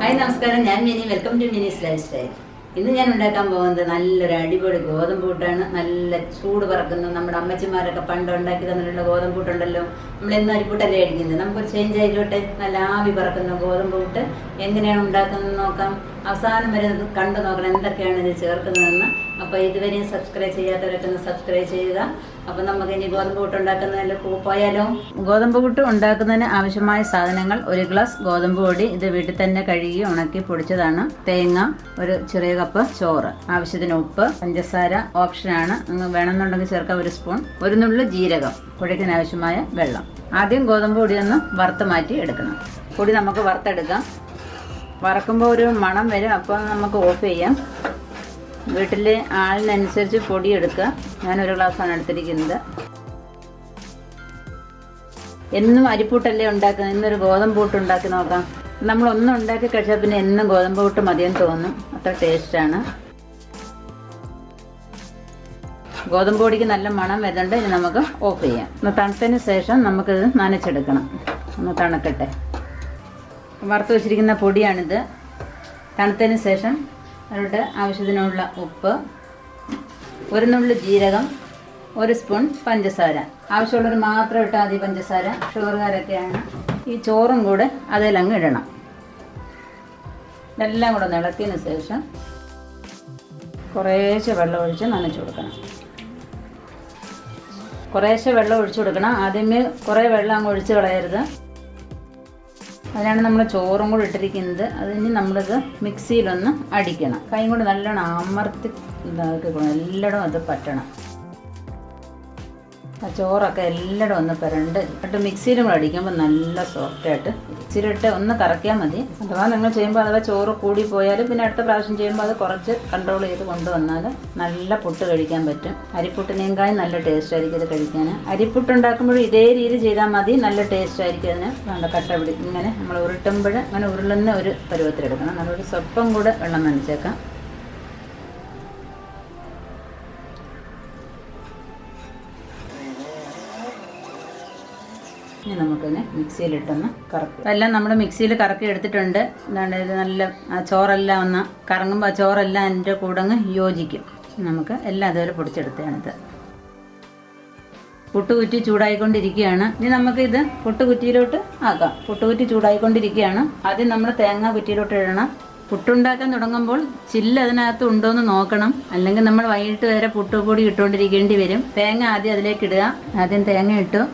Hi നമസ്കാരം, ഞാൻ Mini. Welcome to Mini's lifestyle. ഇന്ന് ഞാൻ ഉണ്ടാക്കാൻ പോകുന്നത് നല്ലൊരു അടിപൊളി ഗോതമ്പ് പുട്ടാണ്. നല്ല ചൂട് പറക്കുന്ന നമ്മുടെ അമ്മച്ചിമാരൊക്കെ പണ്ട് ഉണ്ടാക്കി തന്നിട്ടുള്ള ഗോതമ്പ് പുട്ടുണ്ടല്ലോ. നമ്മളെന്നും അരിപ്പുട്ടല്ലേ അടിക്കുന്നത്. നമുക്കൊരു ചേഞ്ച് ആയിക്കോട്ടെ. നല്ല ആവി പറക്കുന്ന ഗോതമ്പ് പുട്ട് എങ്ങനെയാണ് ഉണ്ടാക്കുന്നത് നോക്കാം. അവസാനം വരെ കണ്ടു നോക്കണം എന്തൊക്കെയാണ് ഇത് ചേർക്കുന്നതെന്ന്. അപ്പോൾ ഇതുവരെയും സബ്സ്ക്രൈബ് ചെയ്യാത്തവരൊക്കെ ഒന്ന് സബ്സ്ക്രൈബ് ചെയ്യുക. അപ്പം നമുക്ക് ഇനി ഗോതമ്പ് പുട്ട് ഉണ്ടാക്കുന്നതിൽ പോയാലോ. ഗോതമ്പ് പുട്ട് ഉണ്ടാക്കുന്നതിന് ആവശ്യമായ സാധനങ്ങൾ: 1 ഗ്ലാസ് ഗോതമ്പ് പൊടി, ഇത് വീട്ടിൽ തന്നെ കഴുകി ഉണക്കി പൊടിച്ചതാണ്. തേങ്ങ, ഒരു ചെറിയ കപ്പ് ചോറ്, ആവശ്യത്തിന് ഉപ്പ്, പഞ്ചസാര ഓപ്ഷനാണ്, വേണമെന്നുണ്ടെങ്കിൽ ചേർക്കാം 1 സ്പൂൺ, 1 നുള്ളു ജീരകം, കുഴയ്ക്കാൻ ആവശ്യമായ വെള്ളം. ആദ്യം ഗോതമ്പ് പൊടി ഒന്ന് വറുത്ത് മാറ്റി എടുക്കണം. പൊടി നമുക്ക് വറുത്തെടുക്കാം. വറക്കുമ്പോൾ ഒരു മണം വരും, അപ്പോൾ നമുക്ക് ഓഫ് ചെയ്യാം. വീട്ടിലെ ആളിനനുസരിച്ച് പൊടി എടുക്കുക. ഞാൻ 1 ഗ്ലാസ്സാണ് എടുത്തിരിക്കുന്നത്. എന്നും അരിപ്പൂട്ടല്ലേ ഉണ്ടാക്കുന്നത്, ഇന്നൊരു ഗോതമ്പ് പുട്ട് ഉണ്ടാക്കി നോക്കാം. നമ്മളൊന്നും ഉണ്ടാക്കി കഴിച്ചാൽ പിന്നെ എന്നും ഗോതമ്പ് പുട്ട് മതിയെന്ന് തോന്നും, അത്ര ടേസ്റ്റാണ്. ഗോതമ്പ് പൊടിക്ക് നല്ല മണം വരുന്നുണ്ട്. ഇനി നമുക്ക് ഓഫ് ചെയ്യാം. ഒന്ന് തണുത്തതിന് ശേഷം നമുക്കിത് നനച്ചെടുക്കണം. ഒന്ന് തണുക്കട്ടെ. വറുത്ത് വെച്ചിരിക്കുന്ന പൊടിയാണിത്. തണുത്തതിന് ശേഷം അതിലോട്ട് ആവശ്യത്തിനുള്ള ഉപ്പ്, 1 നുള്ളു ജീരകം, 1 സ്പൂൺ പഞ്ചസാര. ആവശ്യമുള്ളവർ മാത്രം ഇട്ടാൽ മതി പഞ്ചസാര, ഷുഗറുകാരൊക്കെയാണ്. ഈ ചോറും കൂടെ അതിലങ്ങ് ഇടണം. ഇതെല്ലാം കൂടെ ഇളക്കിയതിന് ശേഷം കുറേശ്ശെ വെള്ളം ഒഴിച്ച് നനച്ചു കൊടുക്കണം. കുറേശ്ശെ വെള്ളം ഒഴിച്ചു കൊടുക്കണം. ആദ്യമേ കുറേ വെള്ളം അങ്ങ് ഒഴിച്ച് കളയരുത്. അതിനാണ് നമ്മൾ ചോറും കൂടി ഇട്ടിരിക്കുന്നത്. അതിന് നമ്മളിത് മിക്സിയിലൊന്ന് അടിക്കണം. കൈ കൊണ്ട് നല്ലോണം അമർത്തി ഇതാക്കിക്കണം. എല്ലായിടും അത് പറ്റണം. ആ ചോറൊക്കെ എല്ലായിടും ഒന്ന് പുരണ്ട് എന്നിട്ട് മിക്സിയിലും കൂടെ അടിക്കുമ്പോൾ നല്ല സോഫ്റ്റായിട്ട് ഇച്ചിരിട്ട് ഒന്ന് കറക്കിയാൽ മതി. അഥവാ നിങ്ങൾ ചെയ്യുമ്പോൾ അഥവാ ചോറ് കൂടി പോയാലും പിന്നെ അടുത്ത പ്രാവശ്യം ചെയ്യുമ്പോൾ അത് കുറച്ച് കൺട്രോൾ ചെയ്ത് കൊണ്ടുവന്നാൽ നല്ല പുട്ട് കഴിക്കാൻ പറ്റും. അരിപ്പുട്ടിനേക്കാളും നല്ല ടേസ്റ്റ് ആയിരിക്കും ഇത് കഴിക്കാൻ. അരിപ്പുട്ടുണ്ടാക്കുമ്പോഴും ഇതേ രീതി ചെയ്താൽ മതി, നല്ല ടേസ്റ്റ് ആയിരിക്കും. അതിന് നല്ല കട്ട പിടി ഇങ്ങനെ നമ്മൾ ഉരുട്ടുമ്പോൾ അങ്ങനെ ഉരുളുന്ന ഒരു പരുവത്തിലെടുക്കണം. നല്ലൊരു സ്വല്പം കൂടെ വെള്ളം നനച്ചേക്കാം. ഇനി നമുക്കിതിനെ മിക്സിയിലിട്ടൊന്ന് കറക്കും. എല്ലാം നമ്മൾ മിക്സിയിൽ കറക്കി എടുത്തിട്ടുണ്ട്. എന്താണ് ഇത് നല്ല ആ ചോറെല്ലാം ഒന്ന് കറങ്ങുമ്പോൾ ആ ചോറെല്ലാം അതിൻ്റെ കൂടെ അങ്ങ് യോജിക്കും. നമുക്ക് എല്ലാം അതുപോലെ പൊടിച്ചെടുത്തതാണിത്. പുട്ടുകുറ്റി ചൂടായിക്കൊണ്ടിരിക്കുകയാണ്. ഇനി നമുക്കിത് പുട്ടുകുറ്റിയിലോട്ട് ആക്കാം. പുട്ടുകുറ്റി ചൂടായിക്കൊണ്ടിരിക്കുകയാണ്. ആദ്യം നമ്മൾ തേങ്ങ കുറ്റിയിലോട്ട് ഇടണം. പുട്ടുണ്ടാക്കാൻ തുടങ്ങുമ്പോൾ ചില്ല് അതിനകത്ത് ഉണ്ടോയെന്ന് നോക്കണം. അല്ലെങ്കിൽ നമ്മൾ വൈകിട്ട് വരെ പുട്ടുപൊടി ഇട്ടുകൊണ്ടിരിക്കേണ്ടി വരും. തേങ്ങ ആദ്യം അതിലേക്ക് ഇടുക. ആദ്യം തേങ്ങ ഇട്ടു.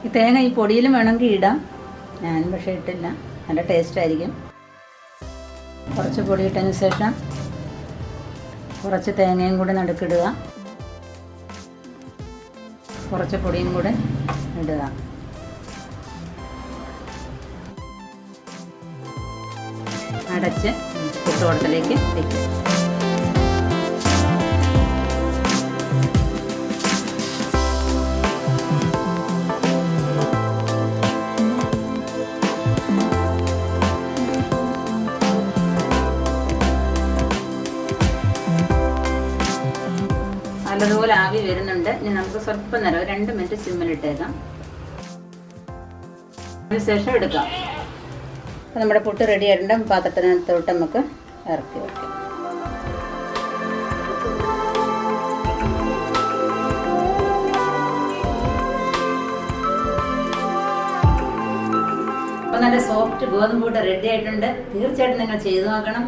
ഈ തേങ്ങ ഈ പൊടിയിലും വേണമെങ്കിൽ ഇടാം. ഞാൻ പക്ഷേ ഇട്ടില്ല, നല്ല ടേസ്റ്റ് ആയിരിക്കും. കുറച്ച് പൊടി ഇട്ടതിന് ശേഷം കുറച്ച് തേങ്ങയും കൂടെ നടുക്കിടുക. കുറച്ച് പൊടിയും കൂടെ ഇടുക. അടച്ച് പുട്ടുകുടത്തിലേക്ക് വയ്ക്കുക. നല്ലതുപോലെ ആവി വരുന്നുണ്ട്. ഇനി നമുക്ക് സ്വല്പം നേരം 2 മിനിറ്റ് സിമ്മിലിട്ടേക്കാം. അതിനുശേഷം എടുക്കാം. അപ്പോൾ നമ്മുടെ പുട്ട് റെഡി ആയിട്ടുണ്ട്. പാത്രത്തിനകത്തോട്ട് നമുക്ക് ഇറക്കി വയ്ക്കാം. അപ്പോൾ നല്ല സോഫ്റ്റ് ഗോതമ്പ് പുട്ട് റെഡി ആയിട്ടുണ്ട്. തീർച്ചയായിട്ടും നിങ്ങൾ ചെയ്തു നോക്കണം.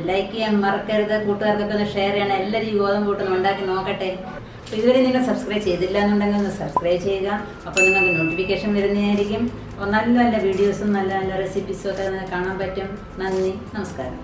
ലൈക്ക് ചെയ്യാൻ മറക്കരുത്. കൂട്ടുകാർക്കൊക്കെ ഒന്ന് ഷെയർ ചെയ്യണം. എല്ലാവരും ഈ ഗോതമ്പ് പുട്ട് ഉണ്ടാക്കി നോക്കട്ടെ. അപ്പോൾ ഇതുവരെ നിങ്ങൾ സബ്സ്ക്രൈബ് ചെയ്തില്ല എന്നുണ്ടെങ്കിൽ ഒന്ന് സബ്സ്ക്രൈബ് ചെയ്യുക. അപ്പോൾ നിങ്ങൾക്ക് നോട്ടിഫിക്കേഷൻ വരുന്നതായിരിക്കും. അപ്പോൾ നല്ല നല്ല വീഡിയോസും നല്ല നല്ല റെസിപ്പീസും ഒക്കെ കാണാൻ പറ്റും. നന്ദി, നമസ്കാരം.